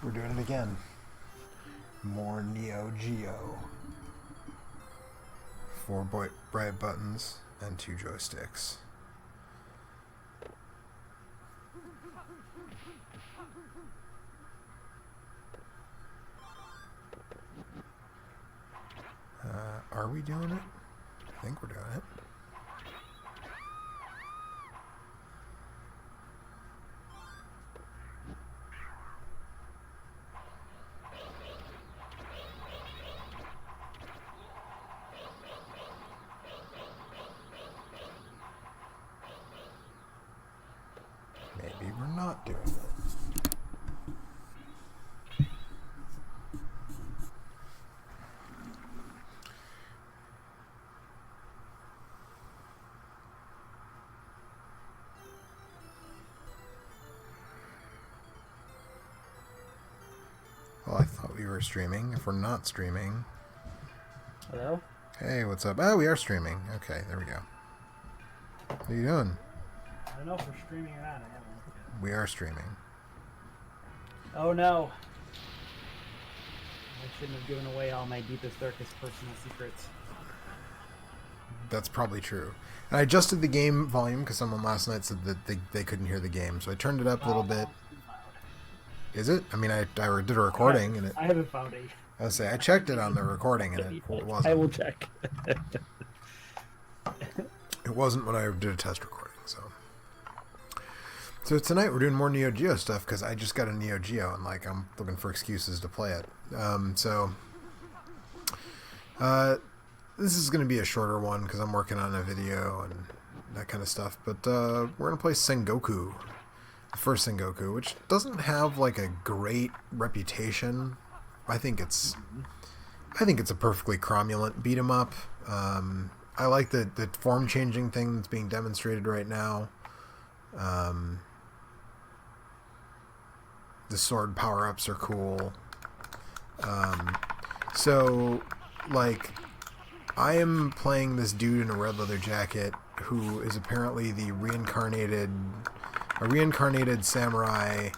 We're doing it again. More Neo-Geo. 4 bright buttons and 2 joysticks. Are we doing it? I think we're doing it. Maybe we're not doing it. Well, I thought we were streaming. If we're not streaming... Hello? Hey, what's up? Oh, we are streaming. Okay, there we go. What are you doing? I don't know if we're streaming or not. I haven't looked at it. We are streaming. Oh no! I shouldn't have given away all my deepest, darkest personal secrets. That's probably true. And I adjusted the game volume because someone last night said that they couldn't hear the game, so I turned it up a little bit. Is it? I mean, I did a recording and it. I haven't found it. I was say I checked it on the recording and it wasn't. I will check. It wasn't when I did a test recording. So tonight we're doing more Neo-Geo stuff because I just got a Neo-Geo and like I'm looking for excuses to play it. This is going to be a shorter one because I'm working on a video and that kind of stuff. But we're going to play Sengoku, the first Sengoku, which doesn't have like a great reputation. I think it's a perfectly cromulent beat 'em up. I like the form changing thing that's being demonstrated right now. The sword power ups are cool. So like I am playing this dude in a red leather jacket who is apparently the reincarnated samurai,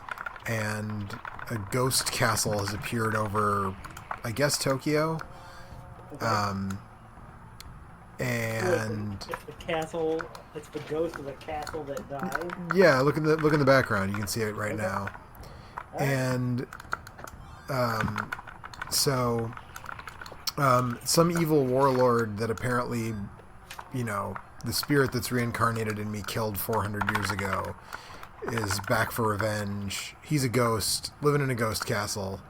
and a ghost castle has appeared over, I guess, Tokyo. Okay. And it's the castle. It's the ghost of the castle that died. yeah, look in the background. You can see it right now. Right. And some evil warlord that apparently, the spirit that's reincarnated in me killed 400 years ago is back for revenge. He's a ghost living in a ghost castle,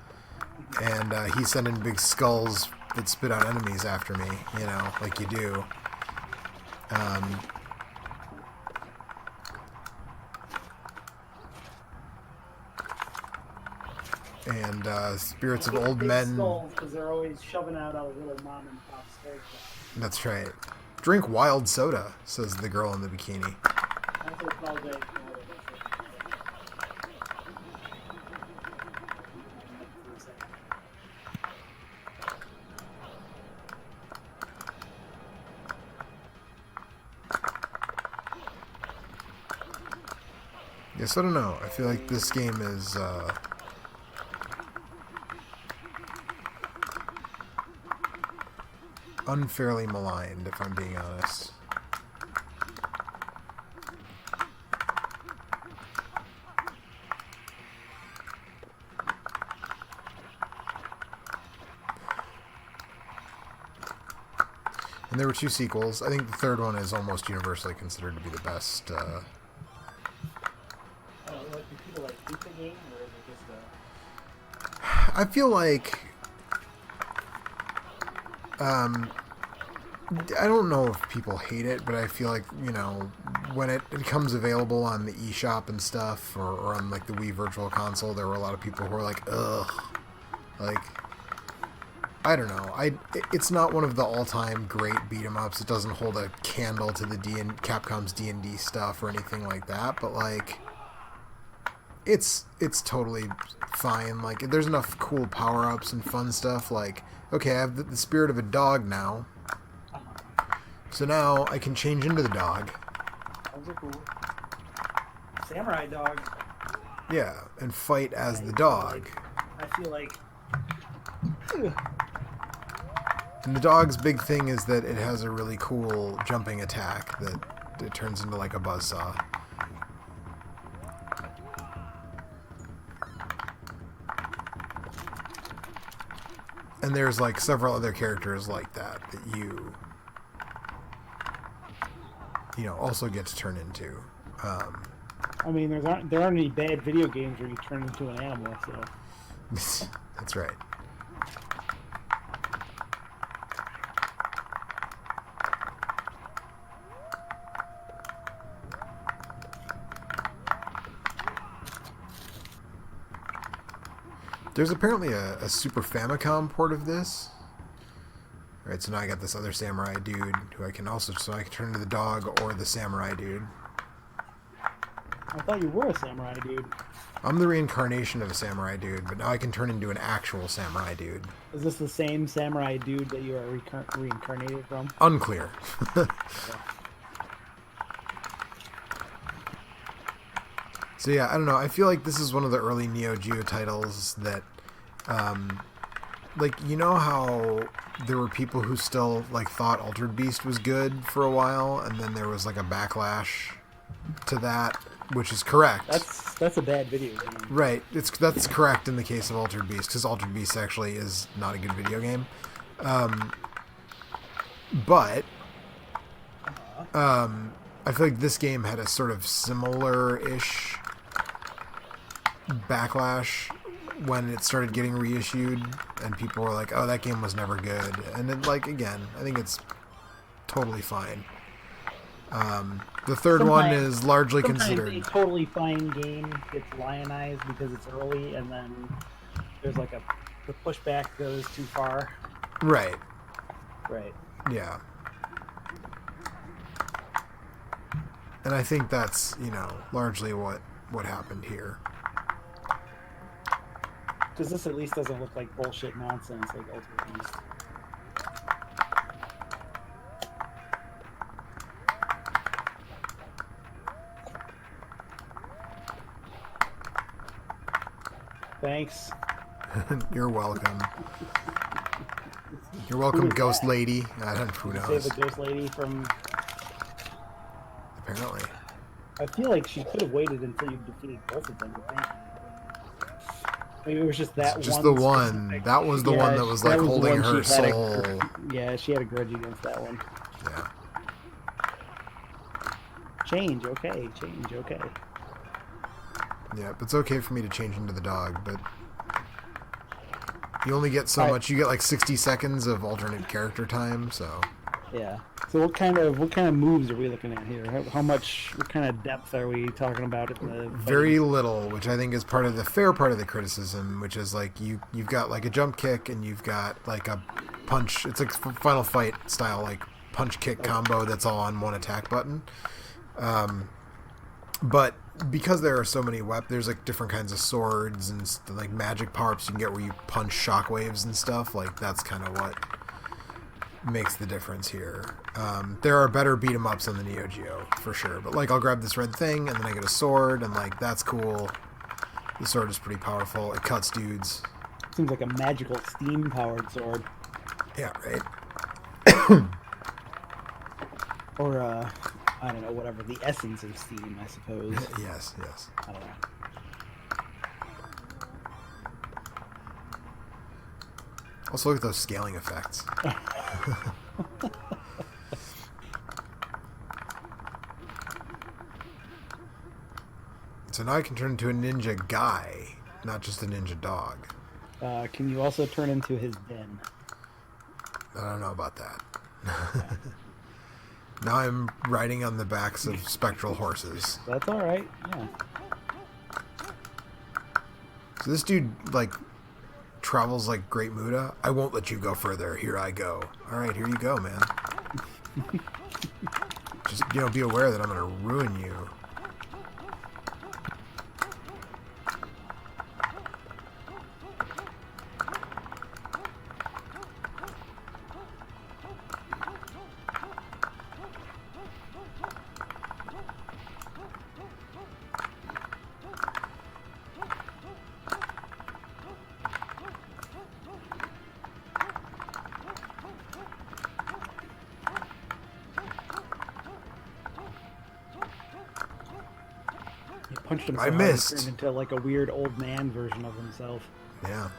and he's sending big skulls that spit out enemies after me, like you do. And spirits of old men. Because they're always shoving out all the little mom and pop stairs. That's right. Drink wild soda, says the girl in the bikini. That's what it's all day. Yes, I don't know. I feel like this game is unfairly maligned, if I'm being honest. And there were 2 sequels. I think the third one is almost universally considered to be the best. Do people like beat the game, or is it just I feel like I don't know if people hate it, but I feel like, when it becomes available on the eShop and stuff, or on like the Wii Virtual Console, there were a lot of people who were like, ugh. Like, I don't know. It's not one of the all-time great beat-em-ups. It doesn't hold a candle to the Capcom's D&D stuff or anything like that, but like it's totally fine. Like, there's enough cool power-ups and fun stuff. Like, okay, I have the spirit of a dog now. So now I can change into the dog. Those are cool. Samurai dog. Yeah, and fight as the dog. feel like. And the dog's big thing is that it has a really cool jumping attack that it turns into like a buzzsaw. And there's like several other characters like that you know, also get to turn into. I mean, there aren't any bad video games where you turn into an animal, so. That's right. There's apparently a Super Famicom port of this. Alright, so now I got this other samurai dude who I can also, so I can turn into the dog or the samurai dude. I thought you were a samurai dude. I'm the reincarnation of a samurai dude, but now I can turn into an actual samurai dude. Is this the same samurai dude that you are reincarnated from? Unclear. So yeah, I don't know. I feel like this is one of the early Neo-Geo titles that, like, you know how there were people who still, like, thought Altered Beast was good for a while, and then there was, like, a backlash to that, which is correct. That's a bad video game. Right. That's correct in the case of Altered Beast, because Altered Beast actually is not a good video game. But I feel like this game had a sort of similar-ish backlash when it started getting reissued, and people were like, oh, that game was never good. And then, like, again, I think it's totally fine. The third one is largely considered... a totally fine game gets lionized because it's early, and then there's like the pushback goes too far. Right. Right. Yeah. And I think that's, you know, largely what happened here. Because this at least doesn't look like bullshit nonsense like Ultimate Beast. Thanks. You're welcome. You're welcome, Ghost that? Lady. I don't know, who knows. Save the Ghost Lady from... Apparently. I feel like she could have waited until you defeated both of them, I think. Maybe it was just that just one. The one. Specific... That was the one that was like holding her soul. Yeah, she had a grudge against that one. Yeah. Change, okay. Change, okay. Yeah, it's okay for me to change into the dog, but you only get so much. You get like 60 seconds of alternate character time, so. Yeah. So what kind of moves are we looking at here? What kind of depth are we talking about in the fighting? Very little, which I think is part of the fair part of the criticism, which is like you've got like a jump kick and you've got like a punch. It's like Final Fight style like punch kick combo that's all on one attack button. But because there are so many weapons, there's like different kinds of swords and like magic power-ups you can get where you punch shockwaves and stuff. Like that's kind of what makes the difference here. There are better beat 'em ups on the Neo-Geo for sure, but like I'll grab this red thing and then I get a sword and like that's cool. The sword is pretty powerful. It cuts dudes. Seems like a magical steam-powered sword. Yeah, right. Or I don't know, whatever the essence of steam, I suppose. Yes, yes. I don't know. Also look at those scaling effects. So now I can turn into a ninja guy, not just a ninja dog. Can you also turn into his den? I don't know about that. Now I'm riding on the backs of spectral horses. That's alright, yeah. So this dude, like, travels like Great Muda. I won't let you go further. Here I go. Alright, here you go, man. Just, you know, be aware that I'm going to ruin you. punched him so I hard missed. he turned into like a weird old man version of himself. Yeah.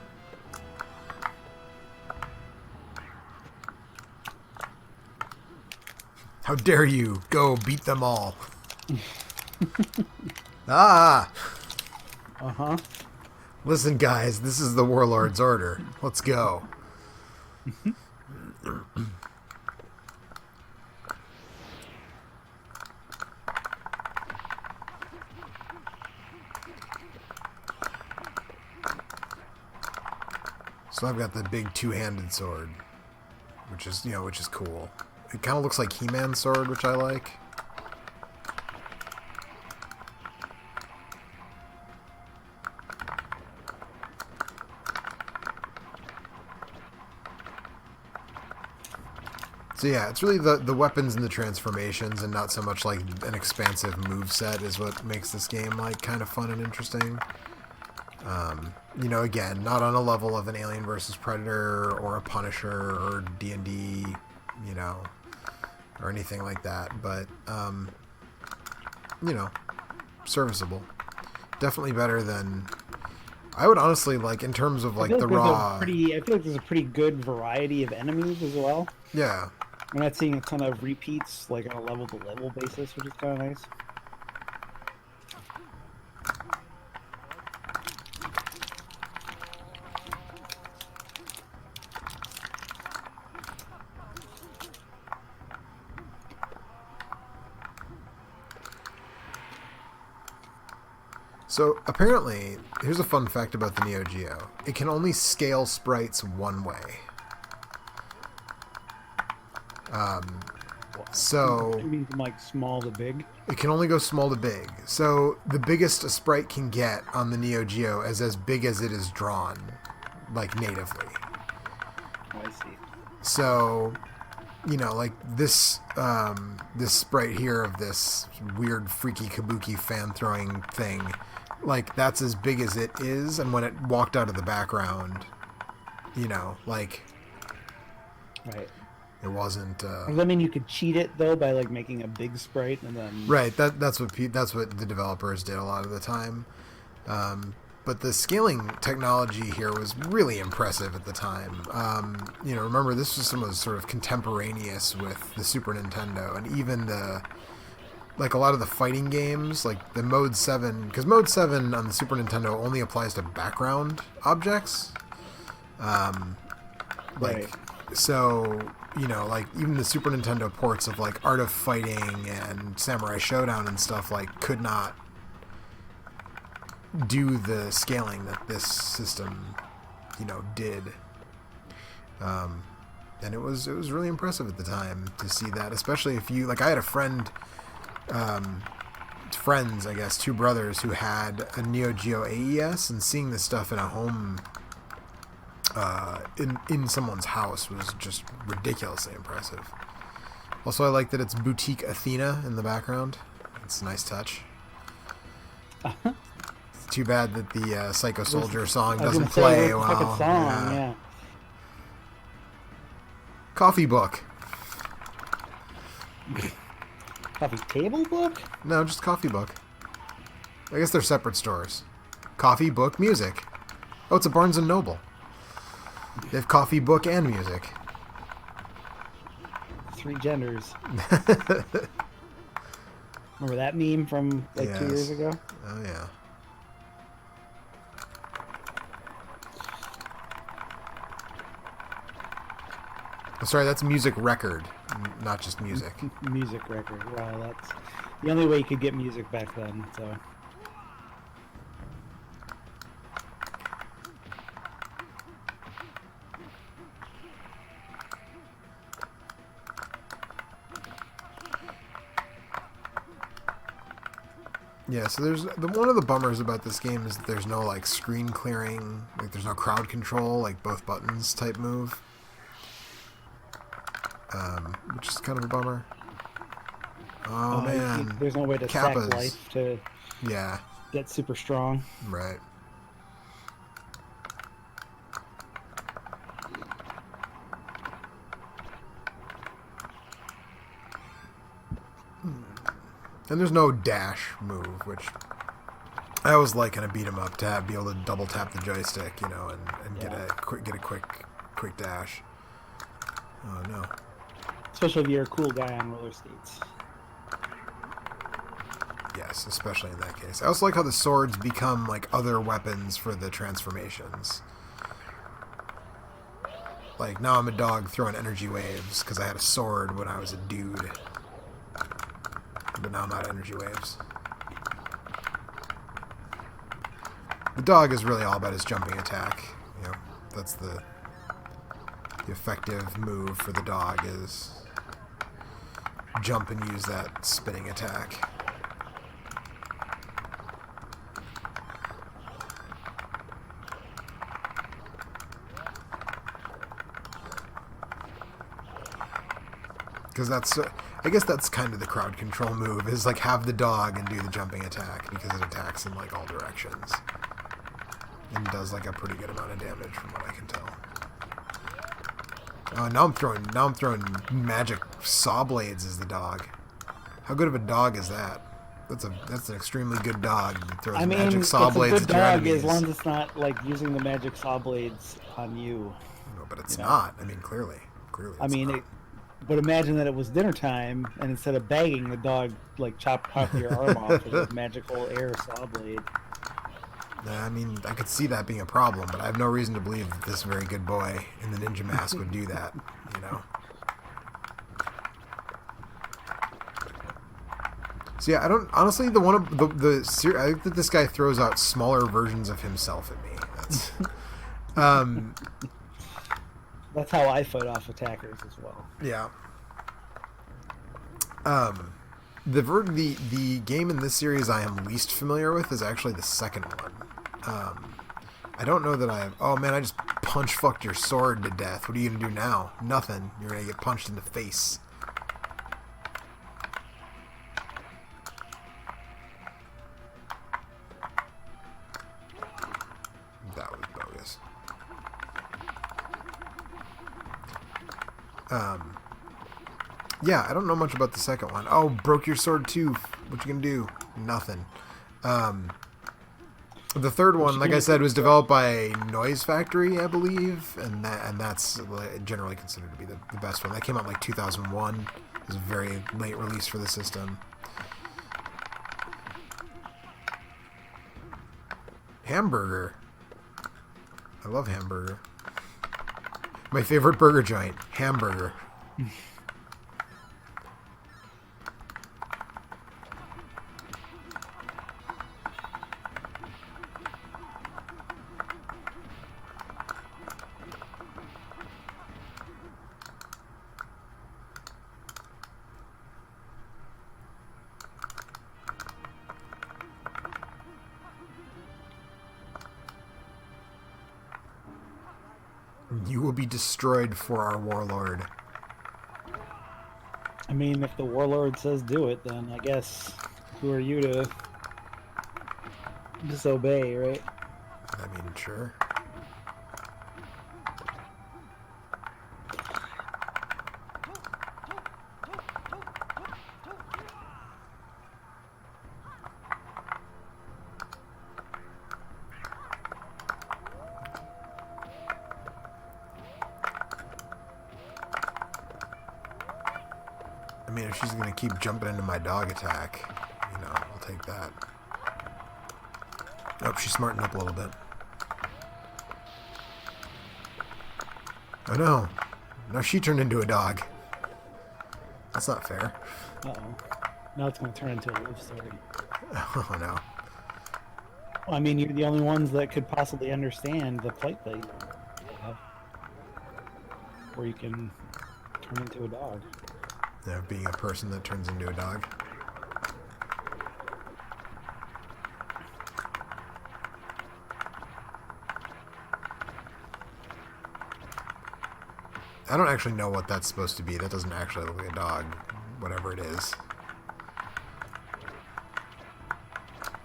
How dare you go beat them all? Ah! Uh-huh. Listen, guys, this is the Warlord's order. Let's go. So I've got the big two-handed sword, which is, which is cool. It kind of looks like He-Man's sword, which I like. So yeah, it's really the weapons and the transformations, and not so much like an expansive moveset is what makes this game like kind of fun and interesting. Again, not on a level of an Alien vs. Predator or a Punisher or D&D, or anything like that, but serviceable. Definitely better than, I would honestly like, in terms of like the raw. I feel like there's a pretty good variety of enemies as well. Yeah. I'm not seeing a ton of repeats like on a level-to-level basis, which is kind of nice. So apparently, here's a fun fact about the Neo-Geo. It can only scale sprites one way. So You mean from like small to big? it can only go small to big. So the biggest a sprite can get on the Neo-Geo is as big as it is drawn, like natively. Oh, I see. So, like this this sprite here of this weird freaky kabuki fan throwing thing, like that's as big as it is, and when it walked out of the background, like Right. it wasn't. Does that mean you could cheat it though by like making a big sprite and then? Right. That's what the developers did a lot of the time. But the scaling technology here was really impressive at the time. Remember this was some of the sort of contemporaneous with the Super Nintendo, and even like a lot of the fighting games, like the Mode 7, because Mode 7 on the Super Nintendo only applies to background objects. Right. So, like even the Super Nintendo ports of like Art of Fighting and Samurai Showdown and stuff like could not do the scaling that this system, did. And it was really impressive at the time to see that, especially if you, like, I had a friends, I guess, two brothers who had a Neo Geo AES, and seeing this stuff in a home, in someone's house was just ridiculously impressive. Also, I like that it's Boutique Athena in the background. It's a nice touch. It's too bad that the Psycho Soldier song doesn't play well. Yeah. Coffee book. Coffee table book? No, just coffee book. I guess they're separate stores. Coffee, book, music. Oh, it's a Barnes & Noble. They have coffee, book, and music. Three genders. Remember that meme from like 2 years ago? Oh, yeah. Oh, sorry, that's music record, not just music. Music record. Wow, that's the only way you could get music back then, so... Yeah, so there's one of the bummers about this game is that there's no like screen clearing, like there's no crowd control, like both buttons type move, which is kind of a bummer. Oh man, there's no way to stack life to get super strong. Right. And there's no dash move, which I always like in a beat 'em up to be able to double tap the joystick, you know, and Yeah. get a quick dash. Oh no. Especially if you're a cool guy on roller skates. Yes, especially in that case. I also like how the swords become like other weapons for the transformations. Like now I'm a dog throwing energy waves because I had a sword when I was a dude. But now I'm out of energy waves. The dog is really all about his jumping attack. You know, that's the effective move for the dog is jump and use that spinning attack. Because that's, I guess that's kind of the crowd control move, is like have the dog and do the jumping attack because it attacks in like all directions. And does like a pretty good amount of damage from what I can tell. Oh, now I'm throwing magic saw blades as the dog. How good of a dog is that? That's an extremely good dog that throws magic saw blades at your enemies. As long as it's not like using the magic saw blades on you. No, but it's not. I mean, clearly. I mean, but imagine that it was dinner time, and instead of bagging, the dog like chopped off your arm off with a magical air saw blade. I mean, I could see that being a problem, but I have no reason to believe that this very good boy in the ninja mask would do that, you know? So yeah, I don't, honestly, I think that this guy throws out smaller versions of himself at me. That's how I fight off attackers as well. Yeah. The game in this series I am least familiar with is actually the second one. I don't know that I have... Oh, man, I just punch-fucked your sword to death. What are you going to do now? Nothing. You're going to get punched in the face. That was bogus. Yeah, I don't know much about the second one. Oh, broke your sword too. What you gonna do? Nothing. The third one, like I said, was developed by Noise Factory, I believe, and that's generally considered to be the best one. That came out in like 2001. It was a very late release for the system. Hamburger. I love hamburger. My favorite burger joint, Hamburger. You will be destroyed for our warlord. I mean, if the warlord says do it, then I guess who are you to disobey, right? I mean, sure. I mean, if she's going to keep jumping into my dog attack, you know, I'll take that. Nope, she's smarting up a little bit. Oh no. Now she turned into a dog. That's not fair. Uh-oh. Now it's going to turn into a love story. Oh no. Well, I mean, you're the only ones that could possibly understand the plight that you have. Where you can turn into a dog. Yeah, being a person that turns into a dog. I don't actually know what that's supposed to be. That doesn't actually look like a dog, whatever it is.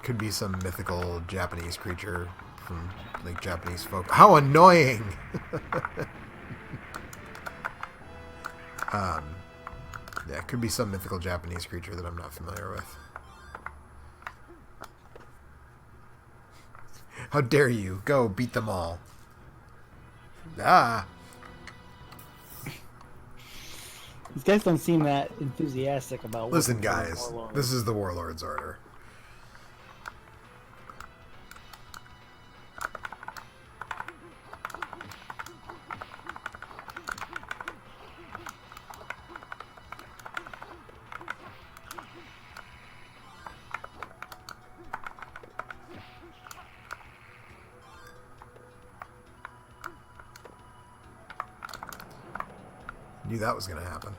Could be some mythical Japanese creature from like Japanese folk. How annoying! Yeah, it could be some mythical Japanese creature that I'm not familiar with. How dare you? Go beat them all. Ah. These guys don't seem that enthusiastic about. Listen, guys. This is the Warlord's order. Knew that was going to happen.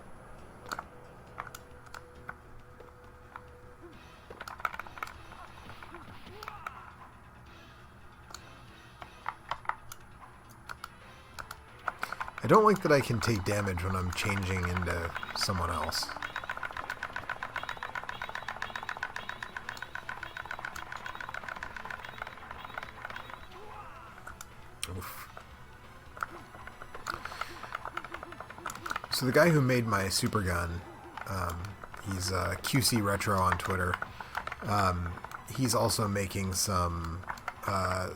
I don't like that I can take damage when I'm changing into someone else. Oof. So the guy who made my super gun, he's QC Retro on Twitter. He's also making some.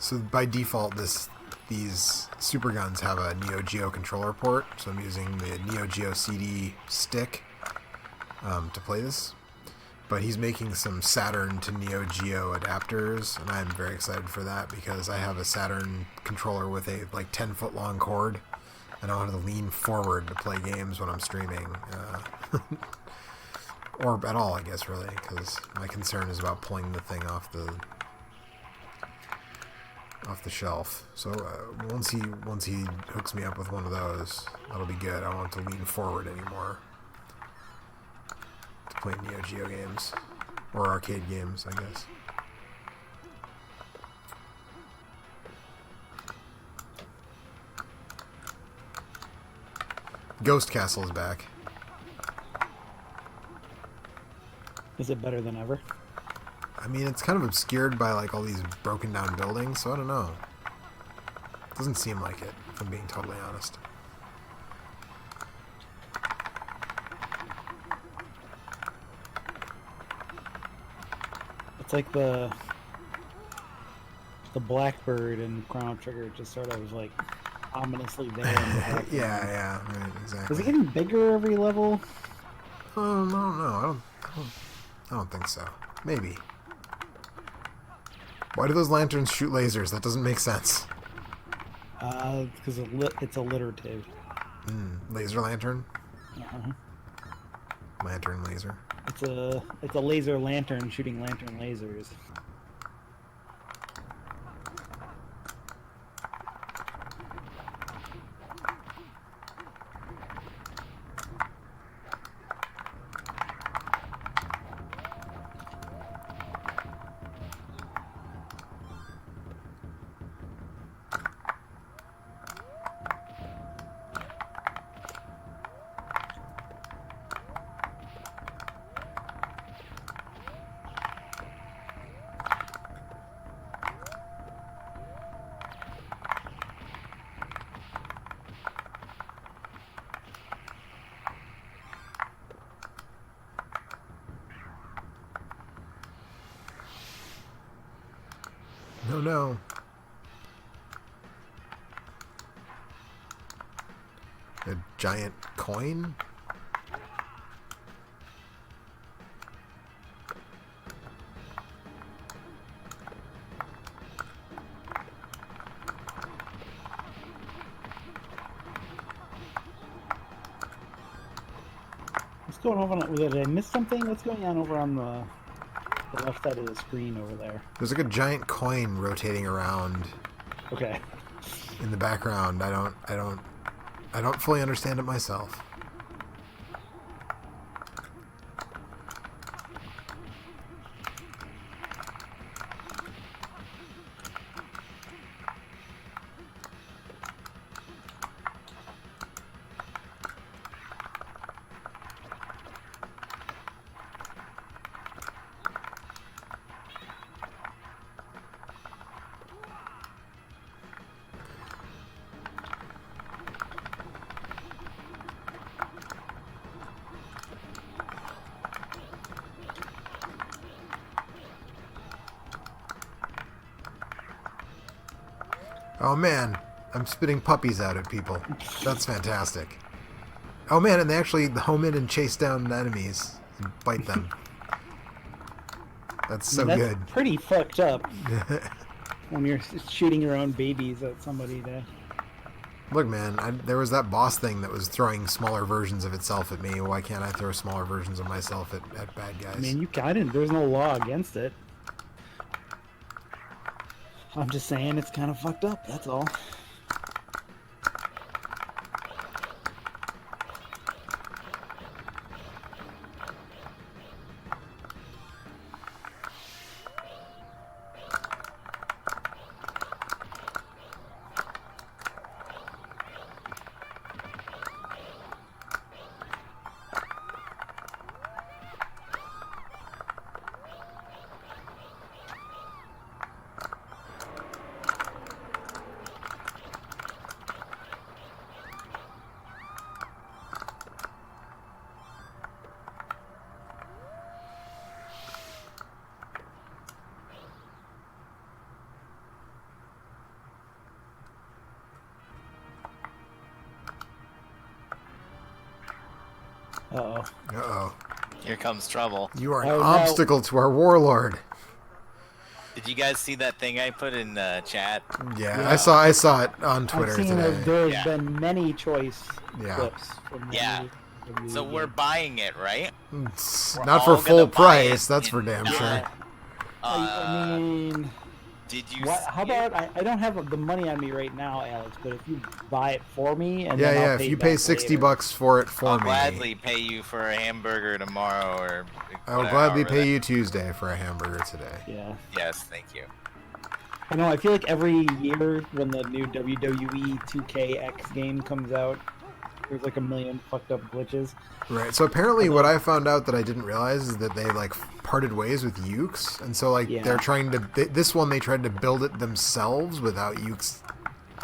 So by default, these super guns have a Neo-Geo controller port. So I'm using the Neo-Geo CD stick to play this. But he's making some Saturn to Neo-Geo adapters, and I'm very excited for that because I have a Saturn controller with a 10-foot long cord. And I want to lean forward to play games when I'm streaming. Or at all, I guess, really, because my concern is about pulling the thing off the shelf. So once he hooks me up with one of those, that'll be good. I don't want to lean forward anymore to play Neo Geo games. Or arcade games, I guess. Ghost Castle is back. Is it better than ever? I mean, it's kind of obscured by all these broken down buildings, so I don't know. Doesn't seem like it, if I'm being totally honest. It's like the Blackbird and Chrono Trigger just sort of ominously there. Yeah, right, exactly. Is it getting bigger every level? Oh, no, I don't think so. Maybe. Why do those lanterns shoot lasers? That doesn't make sense. Because it's alliterative. Laser lantern? Uh-huh. Lantern laser. It's a laser lantern shooting lantern lasers. No. A giant coin? What's going on? Did I miss something? What's going on over on the left side of the screen over there? There's a giant coin rotating around. Okay. In the background. I don't fully understand it myself. Oh man, I'm spitting puppies out at people. That's fantastic. Oh man, and they actually home in and chase down enemies and bite them. That's so that's good. pretty fucked up when you're shooting your own babies at somebody to... Look, man, there was that boss thing that was throwing smaller versions of itself at me. Why can't I throw smaller versions of myself at bad guys? I mean, you can. There's no law against it. I'm just saying it's kind of fucked up, that's all. Uh-oh. Uh-oh. Here comes trouble. You are an Oh, no. obstacle to our warlord. Did you guys see that thing I put in the chat? Yeah, I saw it on Twitter I've seen today. there's Yeah. been many choice Yeah. clips. From the Yeah. new So we're game. buying it, right? It's We're not for all full gonna buy price, it that's for and damn not- sure. I mean, Did you? how see it? about I don't have the money on me right now, Alex, but if you buy it for me and Yeah, then I'll yeah, pay if you it pay back 60 later. bucks for it for I'll me, gladly pay you for a hamburger tomorrow, or I will whatever, gladly however pay that- you Tuesday for a hamburger today. Yeah. Yes, thank you. I know, I feel like every year when the new WWE 2KX game comes out, there's like a million fucked up glitches. Right, so apparently what I found out that I didn't realize is that they, like, parted ways with Ukes, and so, like, Yeah. they're trying to... This one, they tried to build it themselves without Ukes'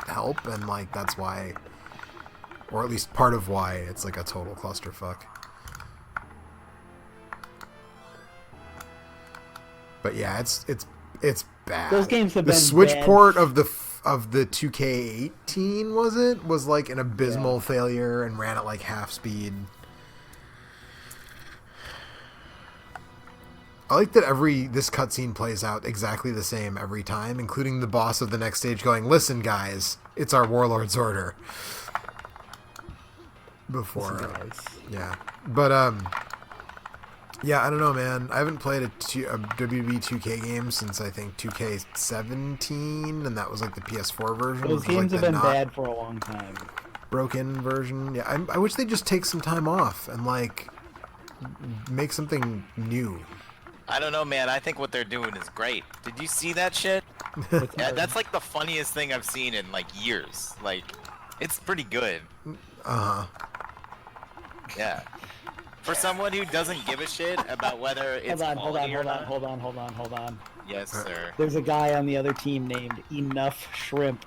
help, and, like, that's why... Or at least part of why it's, like, a total clusterfuck. But yeah, it's bad. Those games have the been Switch bad. port of the 2K18 was like an abysmal failure and ran at like half speed. I like that this cutscene plays out exactly the same every time, including the boss of the next stage going, "Listen, guys, it's our warlord's order." Before, yeah, but yeah, I don't know, man. I haven't played a WWE 2K game since I think 2K17, and that was like the PS4 version. Those which was, games like, have the been not bad for a long time. broken version. Yeah, I wish they'd just take some time off and like make something new. I don't know, man. I think what they're doing is great. Did you see that shit? Yeah, that's like the funniest thing I've seen in like years. Like, it's pretty good. Uh huh. Yeah. For someone who doesn't give a shit about whether it's Hold quality or not. on. Yes, sir. There's a guy on the other team named Enough Shrimp.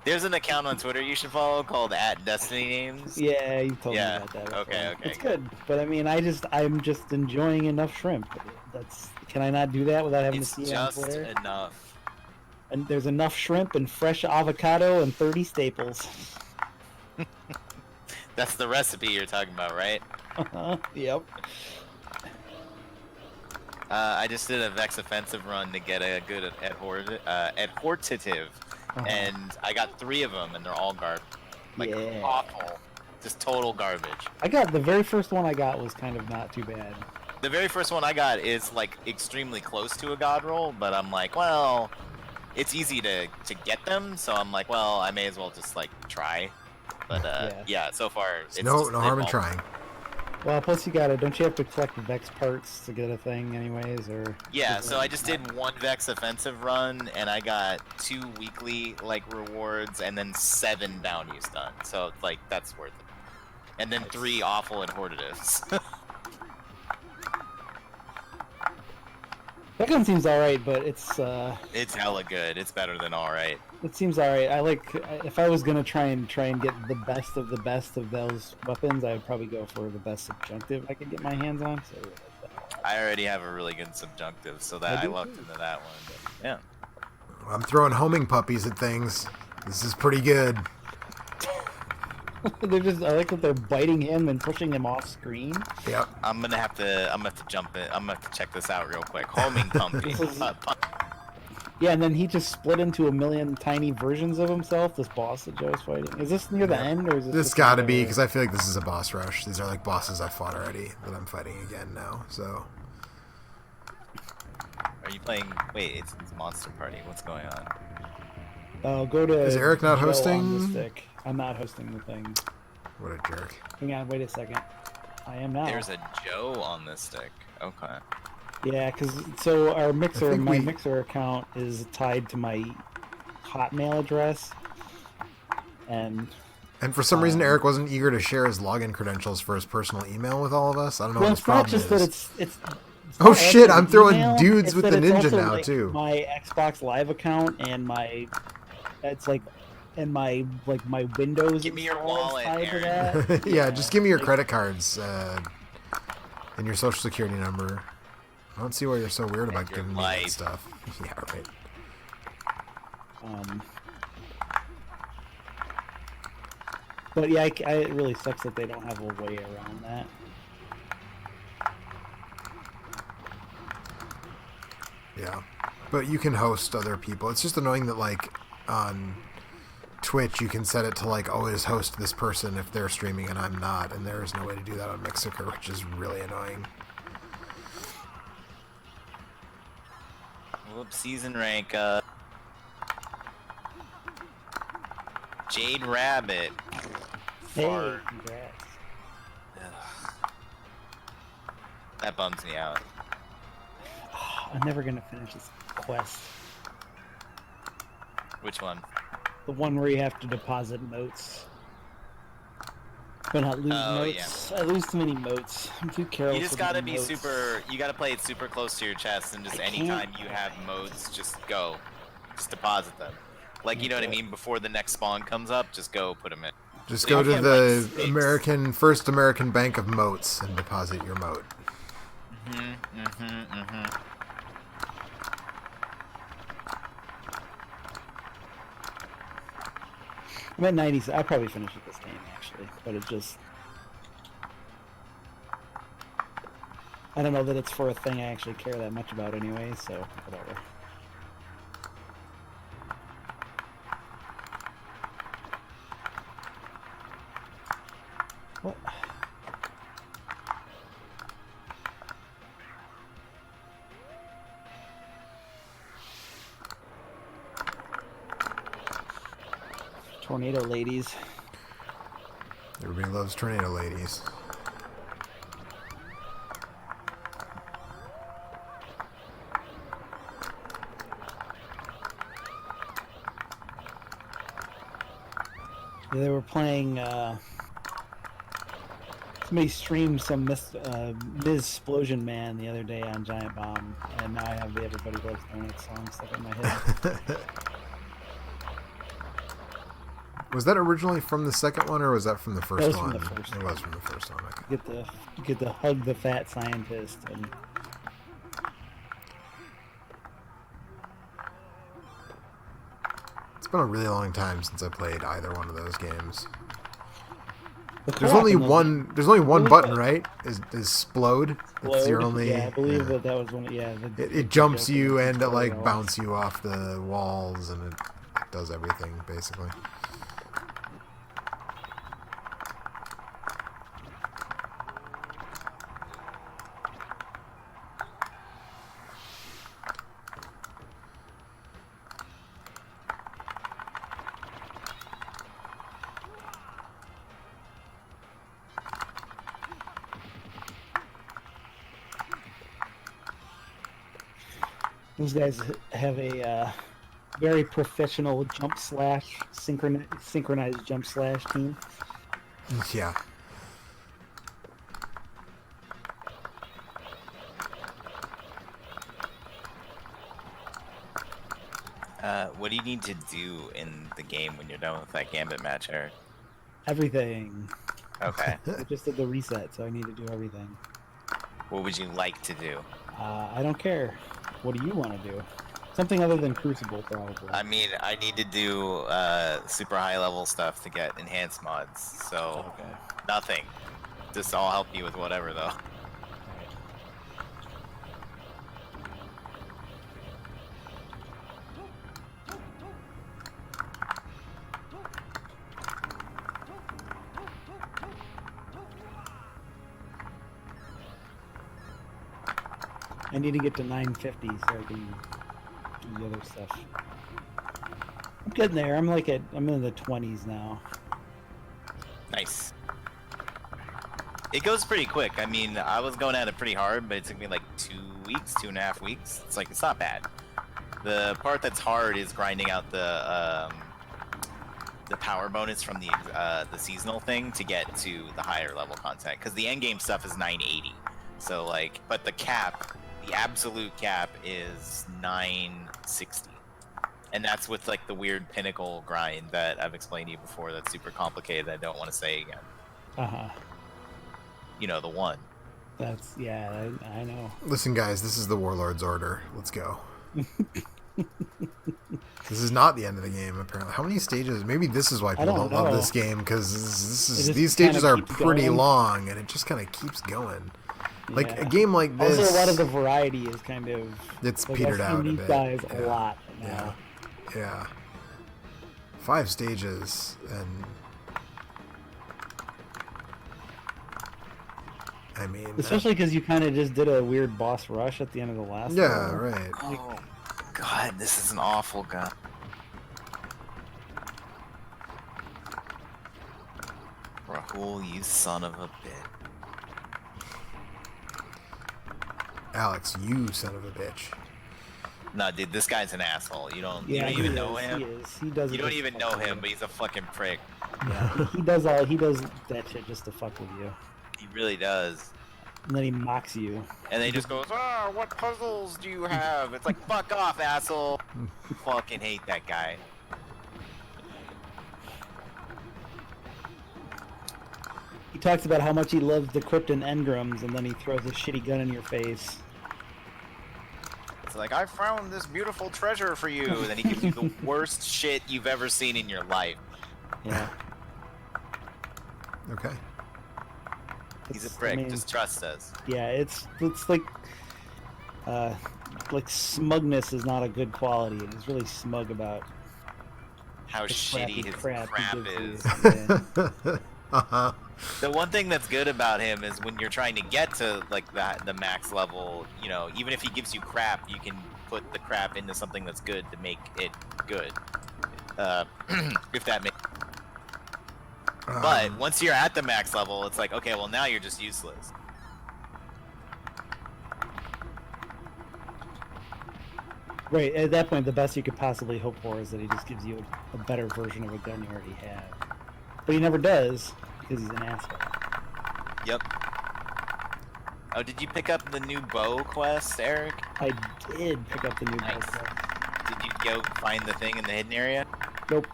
There's an account on Twitter you should follow called @DestinyNames. Yeah, you told Yeah, me about that. before. okay, It's good, but I mean, I'm just enjoying Enough Shrimp. Can I not do that without having It's to see it on just Twitter? enough. And there's enough shrimp and fresh avocado and 30 staples. That's the recipe you're talking about, right? Yep. I just did a Vex offensive run to get a good adhortative, and I got 3 of them, and they're all garbage. Like, Yeah. awful. Just total garbage. The very first one I got was kind of not too bad. The very first one I got is, like, extremely close to a god roll, but I'm like, well, it's easy to get them, so I'm like, well, I may as well just, like, try. But, yeah, so far, it's No just harm in all- trying. Well, plus don't you have to collect the Vex parts to get a thing anyways, or? Yeah, so I just did 1 Vex offensive run, and I got 2 weekly, like, rewards, and then 7 bounties done. So, like, that's worth it. And then 3 awful adhortatives. That gun seems alright, but it's hella good. It's better than alright. it seems alright. If I was gonna try and get the best of those weapons, I would probably go for the best subjunctive I could get my hands on. So I already have a really good subjunctive, so that I lucked into that one. But, yeah. I'm throwing homing puppies at things. This is pretty good. They're just, I like that they're biting him and pushing him off screen. Yep. I'm gonna have to jump in. I'm gonna have to check this out real quick. Homing pumpy. Yeah, and then he just split into a million tiny versions of himself, this boss that Joe's fighting. Is this near the end, or is this... This gotta be, because I feel like this is a boss rush. These are like bosses I fought already that I'm fighting again now, so... Are you playing... Wait, it's Monster Party. What's going on? Oh, go to... Is Eric not Joe hosting? on the stick. I'm not hosting the thing. What a jerk. Hang on, wait a second. I am now. There's a Joe on this stick. Okay. Yeah, because so our mixer, think my we- mixer account is tied to my Hotmail address, and And for some reason, Eric wasn't eager to share his login credentials for his personal email with all of us. I don't know well, what his it's not problem just is. that it's Oh not shit, actually I'm throwing email, dudes it's with that the it's ninja also, now, like, too. My Xbox Live account and my it's like and my Windows. Give me your install is wallet, tied to Aaron. that. Yeah, just give me your like- credit cards and your social security number. I don't see why you're so weird about your giving me that life. stuff. Yeah, right. But yeah, it really sucks that they don't have a way around that. Yeah. But you can host other people. It's just annoying that, like, on Twitch, you can set it to, like, always host this person if they're streaming and I'm not, and there's no way to do that on Mixer, which is really annoying. Whoops, season rank. Jade Rabbit. Hey, Fart. congrats. Ugh. That bums me out. I'm never gonna finish this quest. Which one? The one where you have to deposit motes. But not lose Oh, motes. I lose too many motes. I'm too careless. You just with gotta my be motes. super. You gotta play it super close to your chest, and just I anytime can't. you have modes, just go, just deposit them. Like, you know what I Okay. mean? Before the next spawn comes up, just go put them in. Just So go you to can't, the like, stakes. First American Bank of Motes and deposit your mote. I'm at 90. I probably finished with this game actually, but it just. I don't know that it's for a thing I actually care that much about anyway, so whatever. What? Tornado ladies. Everybody loves tornado ladies. Yeah, they were playing. Somebody streamed some Ms. Explosion Man the other day on Giant Bomb, and now I have the Everybody Loves Donuts song stuck in my head. Was that originally from the second one, or was that from the first was from one? the first It one. was from the first one. Okay. You get to hug the fat scientist, and It's been a really long time since I played either one of those games. the There's co-op only in those- one. There's only one Really button, good. right? Is Splode? That's your Explode. only. Yeah, I believe yeah. that was one. Yeah, It jumps joke you in the and it like tutorials. bounce you off the walls, and it does everything basically. Those guys have a very professional jump slash synchronized jump slash team. Yeah. What do you need to do in the game when you're done with that Gambit match, Eric? Everything. Okay. I just did the reset, so I need to do everything. What would you like to do? I don't care. What do you want to do? Something other than Crucible, probably. I mean, I need to do super high level stuff to get enhanced mods, so Okay. nothing. Just I'll help you with whatever though. I need to get to 950 so I can do the other stuff. I'm getting there. I'm in the 20s now. Nice. It goes pretty quick. I mean, I was going at it pretty hard, but it took me like 2 weeks, 2.5 weeks. It's like, it's not bad. The part that's hard is grinding out the power bonus from the seasonal thing to get to the higher level content. Because the end game stuff is 980. So like, but the cap, the absolute cap is 960. And that's with like the weird pinnacle grind that I've explained to you before that's super complicated I don't want to say again. Uh-huh. You know, the one. That's, yeah, I know. Listen, guys, this is the Warlord's order. Let's go. This is not the end of the game, apparently. How many stages? Maybe this is why people don't love this game, because these stages are pretty long, and it just kind of keeps going. Like, a game like this... Also, a lot of the variety is kind of... It's like, petered out a these bit. guys a lot now. Yeah. 5 stages, and... I mean... Especially because you kind of just did a weird boss rush at the end of the last one. Yeah, right. Oh, God, this is an awful gun. Rahul, you son of a bitch. Alex, you son of a bitch. No, dude, this guy's an asshole. You don't Yeah, even know him. He is. He does. You don't even know him, but he's a fucking prick. Yeah, he does that shit just to fuck with you. He really does. And then he mocks you. And then he just goes, "Oh, what puzzles do you have?" It's like, fuck off, asshole. Fucking hate that guy. He talks about how much he loves the Krypton engrams, and then he throws a shitty gun in your face. It's like, I found this beautiful treasure for you. And then he gives you the worst shit you've ever seen in your life. Yeah. Okay. He's a prick. Just trust us. Yeah, it's like smugness is not a good quality, and he's really smug about how shitty his crap is. Yeah. Uh-huh. The one thing that's good about him is when you're trying to get to like the max level, you know, even if he gives you crap, you can put the crap into something that's good to make it good. If that makes. But once you're at the max level, it's like, okay, well now you're just useless. Right, at that point, the best you could possibly hope for is that he just gives you a better version of a gun you already have. But he never does, because he's an asshole. Yep. Oh, did you pick up the new bow quest, Eric? I did pick up the new bow Nice. quest. Did you go find the thing in the hidden area? Nope.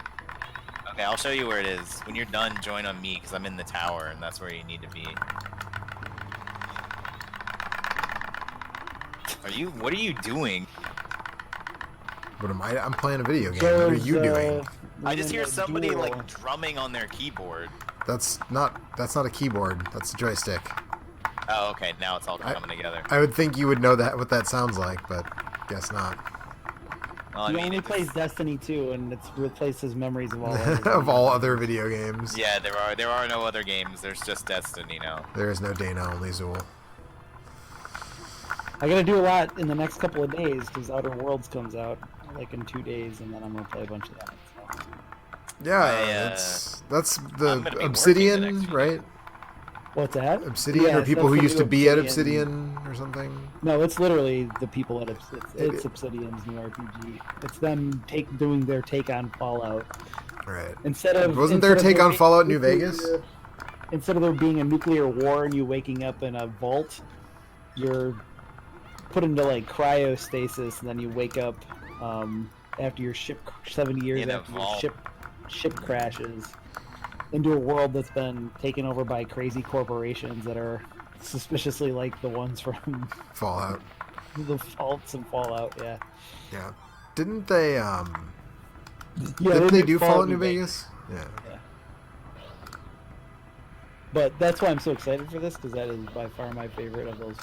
Okay, I'll show you where it is. When you're done, join on me, because I'm in the tower, and that's where you need to be. What are you doing? What am I? I'm playing a video game. What are you doing? I just hear somebody like drumming on their keyboard. That's not a keyboard. That's a joystick. Oh, okay. Now it's all coming together. I would think you would know what that sounds like, but guess not. Well, He only plays Destiny 2, and it's replaced his memories of all other of all other video games. Yeah, there are no other games. There's just Destiny now. There is no Dana, only Zool. I gotta do a lot in the next couple of days, because Outer Worlds comes out like in 2 days, and then I'm gonna play a bunch of that. So. Yeah, that's the the Obsidian, next few right? What's that? Obsidian, Yes, or people that's who the used new to be at Obsidian or something? No, it's literally the people at it's Obsidian's new RPG. It's them doing their take on Fallout. Right. Wasn't their take on Fallout New Vegas? Instead of there being a nuclear war and you waking up in a vault, you're put into like cryostasis, and then you wake up after your ship 70 years In a after vault. your ship crashes into a world that's been taken over by crazy corporations that are suspiciously like the ones from Fallout. the Faults and Fallout. Yeah. Yeah. Didn't they Yeah, didn't they do Fallout Fallout New Vegas? Yeah. But that's why I'm so excited for this, because that is by far my favorite of those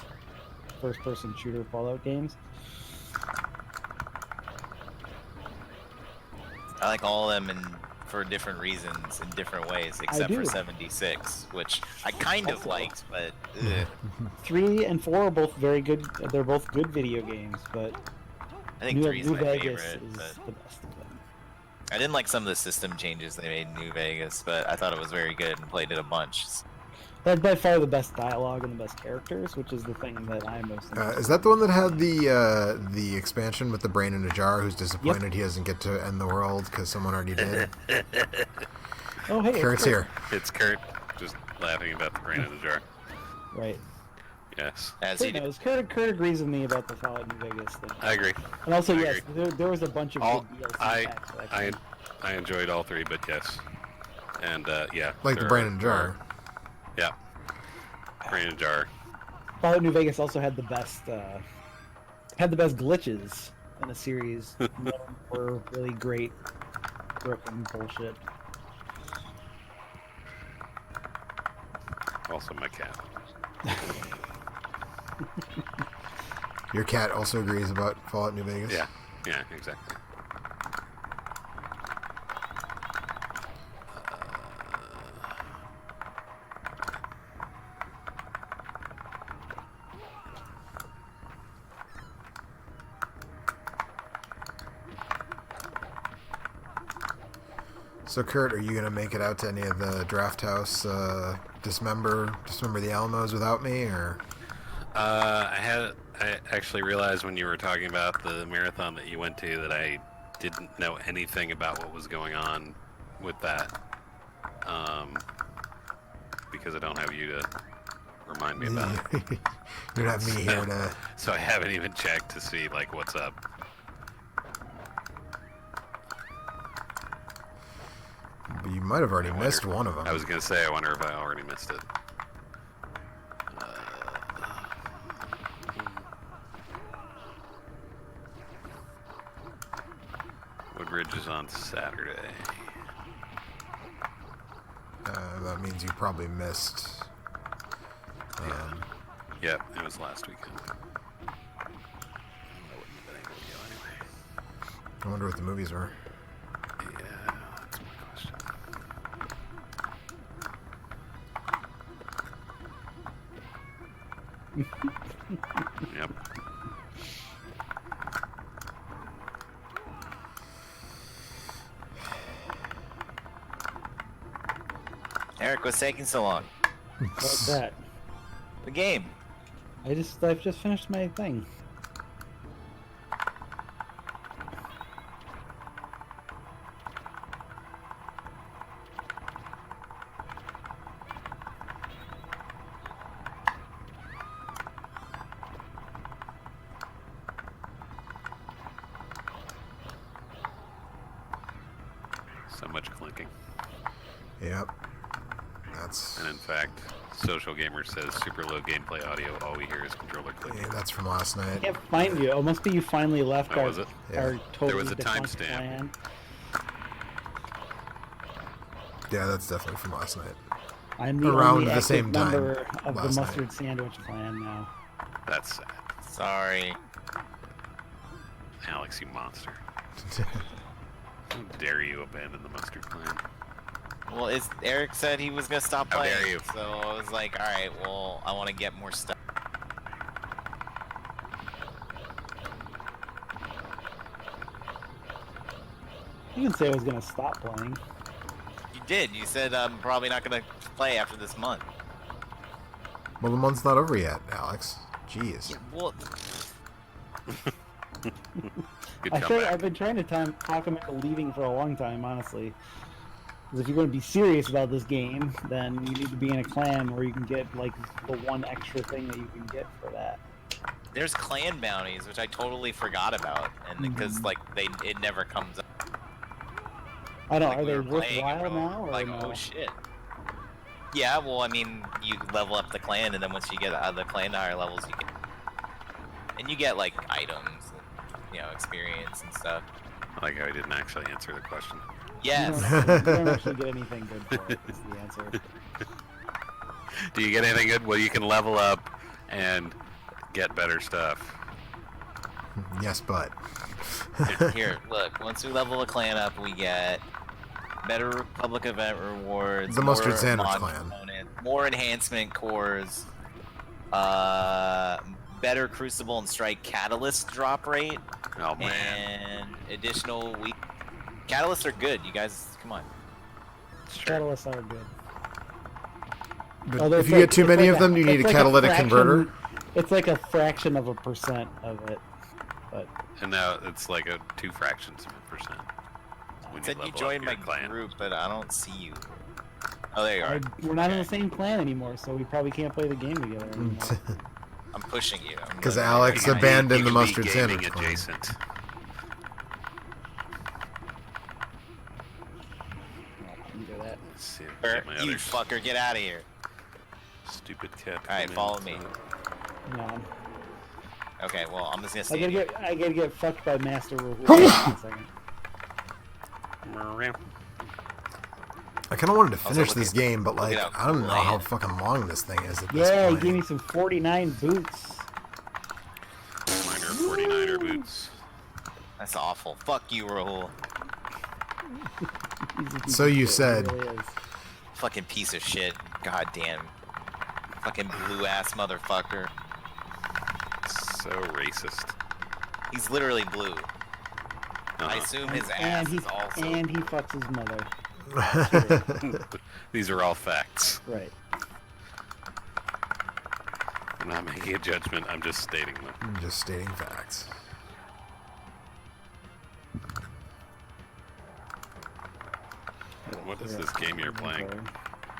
first-person shooter Fallout games. I like all of them for different reasons in different ways, except for do. 76, which I kind of Also. liked, but 3 and 4 are both very good. They're both good video games, but I think 3 is New my Vegas favorite. is But the best of them. I didn't like some of the system changes they made in New Vegas, but I thought it was very good and played it a bunch. That's by far the best dialogue and the best characters, which is the thing that I'm most interested Is that the one that had the expansion with the brain in a jar? Who's disappointed he doesn't get to end the world because someone already did? Oh, hey, Kurt's here. It's Kurt just laughing about the brain in the jar. Right. Yes. As Kurt he did. knows. Kurt agrees with me about the Fallout New Vegas thing. I agree. And also, I yes, agree. there was a bunch of All- good DLC I- packs that I I enjoyed all 3, but yes. And, yeah. Like the there brain are- in a jar. Yeah. Brain in a jar. Fallout New Vegas also had the best glitches in the series. None of them were really great broken bullshit. Also my cat. Your cat also agrees about Fallout New Vegas? Yeah. Yeah, exactly. So, Kurt, are you going to make it out to any of the Draft House dismember the Alamos without me, or? I actually realized when you were talking about the marathon that you went to that I didn't know anything about what was going on with that. Because I don't have you to remind me about it. You don't have me here to... So I haven't even checked to see, like, what's up. You might have already I missed wonder- one of them. I was going to say, I wonder if I already missed it. Woodridge is on Saturday. That means you probably missed... Yep, it was last weekend. I wouldn't have been able to go anyway. I wonder what the movies were. Yeah, that's my question. Yep. Eric, what's taking so long? What's that? The game. I've just finished my thing. So much clinking. Yep. That's... And in fact, Social Gamer says super low gameplay audio, all we hear is controller clicking. Yeah, that's from last I night. can't find you. It must be you finally left Oh, our, was it? our Yeah. totally There was a defunct timestamp. plan. Yeah, that's definitely from last night. I'm the Around only the active same time member of the last night. mustard sandwich clan now. That's sad. Sorry. Alex, you monster. How dare you abandon the mustard clan? Well, Eric said he was gonna stop How playing, dare you. so I was like, all right, well, I want to get more stuff. You didn't say I was gonna stop playing. You did. You said I'm probably not gonna play after this month. Well, the month's not over yet, Alex. Jeez. Well, Good I've comeback. been trying to talk him into leaving for a long time, honestly. Because if you're going to be serious about this game, then you need to be in a clan where you can get like the one extra thing that you can get for that. there's clan bounties, which I totally forgot about, and because like it never comes up. I don't know, Like, are we they were playing and worthwhile we're now? Or like, no? oh shit. Yeah, well, I mean, you level up the clan, and then once you get out of the clan to higher levels, you get, and you get like items. experience and stuff. I like how he didn't actually answer the question. Yes. You don't actually get anything good for it, is the answer. Do you get anything good? Well, you can level up and get better stuff. Yes, but. Here, look. Once we level a clan up, we get better Republic event rewards. The Mustard more Sandwich mod clan. components, more enhancement cores. Better Crucible and Strike Catalyst drop rate. Oh man. And additional week. Catalysts are good. You guys, come on. Sure. Catalysts are good. But Although if it's you get too it's many like of them, you need it's a like catalytic fraction- converter. It's like a fraction of a percent of it. But And now it's like a 2 fractions of a percent. When It said you level up joined my your clan. group, but I don't see you. Oh, there you are. we're not in the Okay. same clan anymore, so we probably can't play the game together anymore. I'm pushing you. I'm Because literally Alex right behind you. abandoned You the can be Mustard gaming Sandwich clan. adjacent. You can do that. Let's see. Bert, Get my you other fucker, get out of here. stupid cat. Alright, come follow in, me. No, Okay, well, I'm just gonna I stay gotta here. get fucked by Master Rule. in a second. so- I kind of wanted to Also, finish look this at- game, but look like, at how I don't cool know I how am. fucking long this thing is at this Yeah, he point. gave me some 49 boots. Mine are 49er boots. That's awful. Fuck you, Rahul. He's a piece So of you shit, he said. really is. Fucking piece of shit. Goddamn. Fucking blue ass motherfucker. So racist. He's literally blue. I Uh-huh. assume his ass And he is also. and he fucks his mother. These are all facts. Right. I'm not making a judgment, I'm just stating them. I'm just stating facts. What is this game you're playing?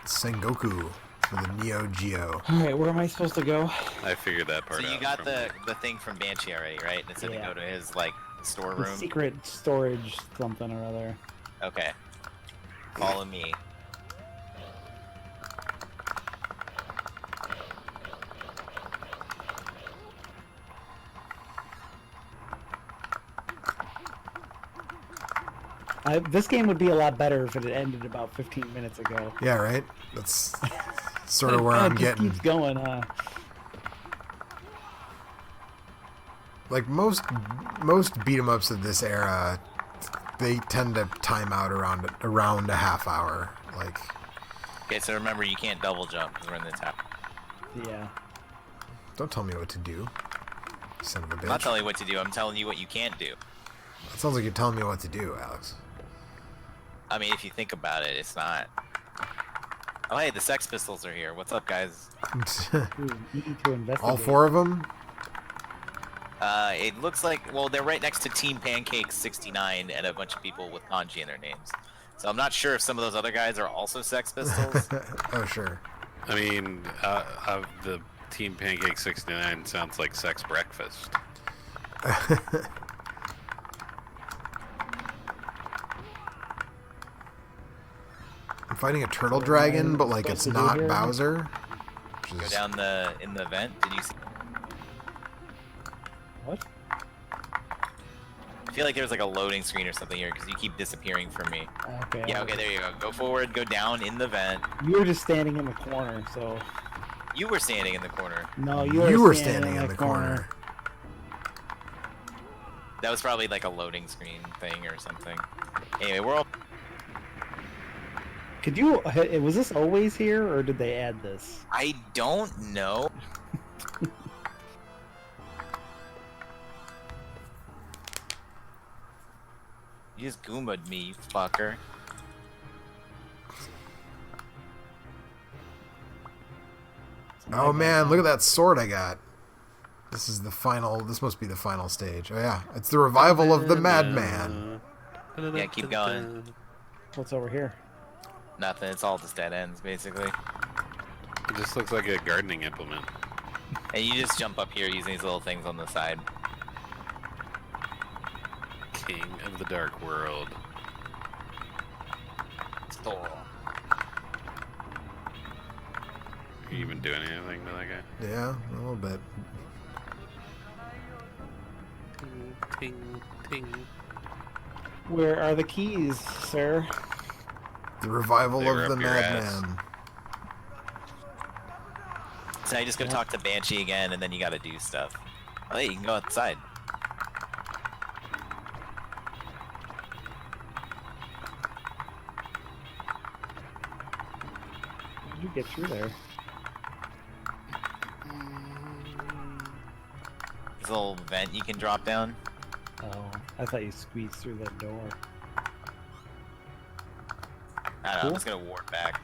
Sengoku for the Neo-Geo. Alright, where am I supposed to go? I figured that part So out. you got from the thing from Banshee already, right? It said to Yeah. go to his like The storeroom. secret storage something or other. Okay. Follow me. This game would be a lot better if it had ended about 15 minutes ago. Yeah, right? That's sort of where It I'm just getting. keeps going, huh? Like most beat 'em ups of this era, they tend to time out around a half hour. Like, Okay, so remember you can't double jump because we're in the tower. Yeah. don't tell me what to do, son of a I'm not bitch. telling you what to do. I'm telling you what you can't do. That sounds like you're telling me what to do, Alex. I mean, if you think about it, it's not. Oh, hey, the Sex Pistols are here. What's up, guys? Ooh, easy to investigate. All 4 of them? It looks like, well, they're right next to Team Pancake 69 and a bunch of people with kanji in their names. So I'm not sure if some of those other guys are also Sex Pistols. Oh, sure. I mean, the Team Pancake 69 sounds like sex breakfast. I'm fighting a turtle dragon, but like it's Supposed to do not here? Bowser. Go Which is, down in the vent. Did you see? What? I feel like there's like a loading screen or something here because you keep disappearing from me. Okay. Yeah, okay, there you go. Go forward, go down in the vent. You were just standing in the corner, so. You were standing in the corner. No, you were standing in the corner. That was probably like a loading screen thing or something. Anyway, we're all. Could you? Was this always here, or did they add this? I don't know. You just Goomba'd me, you fucker. Oh man, look at that sword I got. This is the final. This must be the final stage. Oh yeah, it's the revival of the Madman. Yeah, keep going. What's over here? Nothing, it's all just dead ends, basically. It just looks like a gardening implement. And you just jump up here using these little things on the side. King of the Dark World. Store. Are you even doing anything to that guy? Yeah, a little bit. Ting, ting. Where are the keys, sir? The revival They were of the up your ass. madman. So now you just go talk to Banshee again, and then you gotta do stuff. Oh, hey, you can go outside. How did you get through there? There's a little vent you can drop down. Oh, I thought you squeezed through that door. I don't know, Cool. I'm just gonna warp back.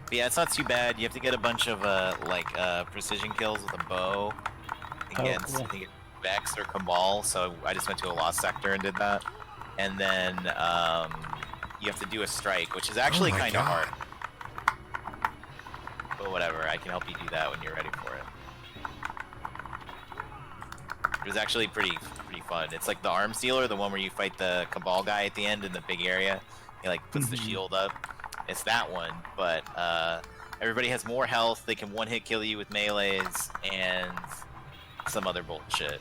But yeah, it's not too bad. You have to get a bunch of precision kills with a bow against cool. I think it's Vex or Cabal. So I just went to a lost sector and did that. And then you have to do a strike, which is actually my kind of God. hard. But whatever, I can help you do that when you're ready for it. It was actually pretty fun. It's like the arm sealer, the one where you fight the Cabal guy at the end in the big area. He like puts the shield up. It's that one, but everybody has more health. They can one-hit kill you with melees and some other bullshit.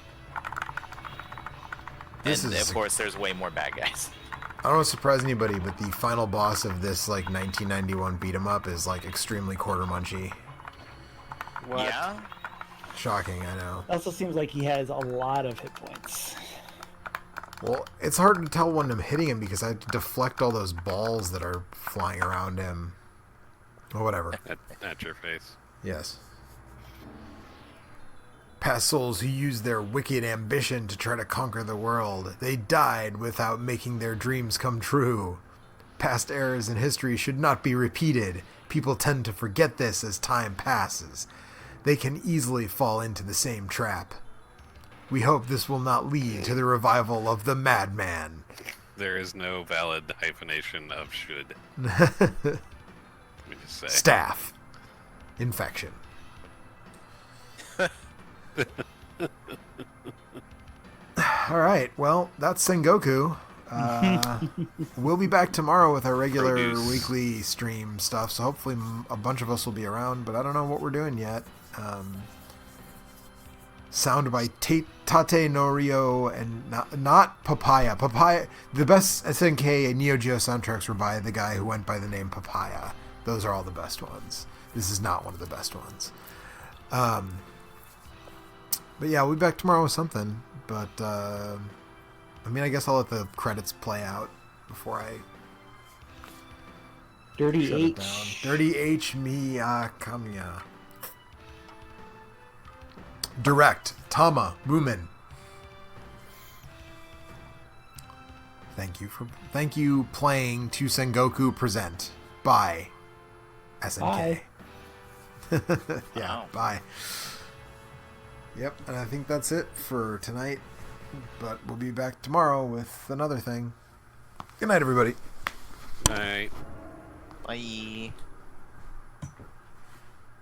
This And is- of course, there's way more bad guys. I don't want to surprise anybody, but the final boss of this like 1991 beat 'em up is like extremely quarter munchy. What? Yeah. Shocking, I know. Also seems like he has a lot of hit points. Well, it's hard to tell when I'm hitting him because I have to deflect all those balls that are flying around him. Or whatever. At your face. Yes. Past souls who used their wicked ambition to try to conquer the world, they died without making their dreams come true. Past errors in history should not be repeated. People tend to forget this as time passes. They can easily fall into the same trap. We hope this will not lead to the revival of the madman. There is no valid hyphenation of should. Let me just say. Staff. Infection. Alright, well, that's Sengoku. We'll be back tomorrow with our regular Produce. weekly stream stuff, so hopefully a bunch of us will be around, but I don't know what we're doing yet. Sound by Tate no Rio and not Papaya. Papaya. The best SNK Neo-Geo soundtracks were by the guy who went by the name Papaya. Those are all the best ones. This is not one of the best ones. But yeah, we'll be back tomorrow with something. But I mean, I guess I'll let the credits play out before I Dirty shut it down. H. Dirty H Kamiya. Direct Tama Moomin. Thank you playing to Sengoku Present by SNK. Bye. Yeah, Wow. bye. Yep, and I think that's it for tonight. But we'll be back tomorrow with another thing. Good night, everybody. Alright. Bye.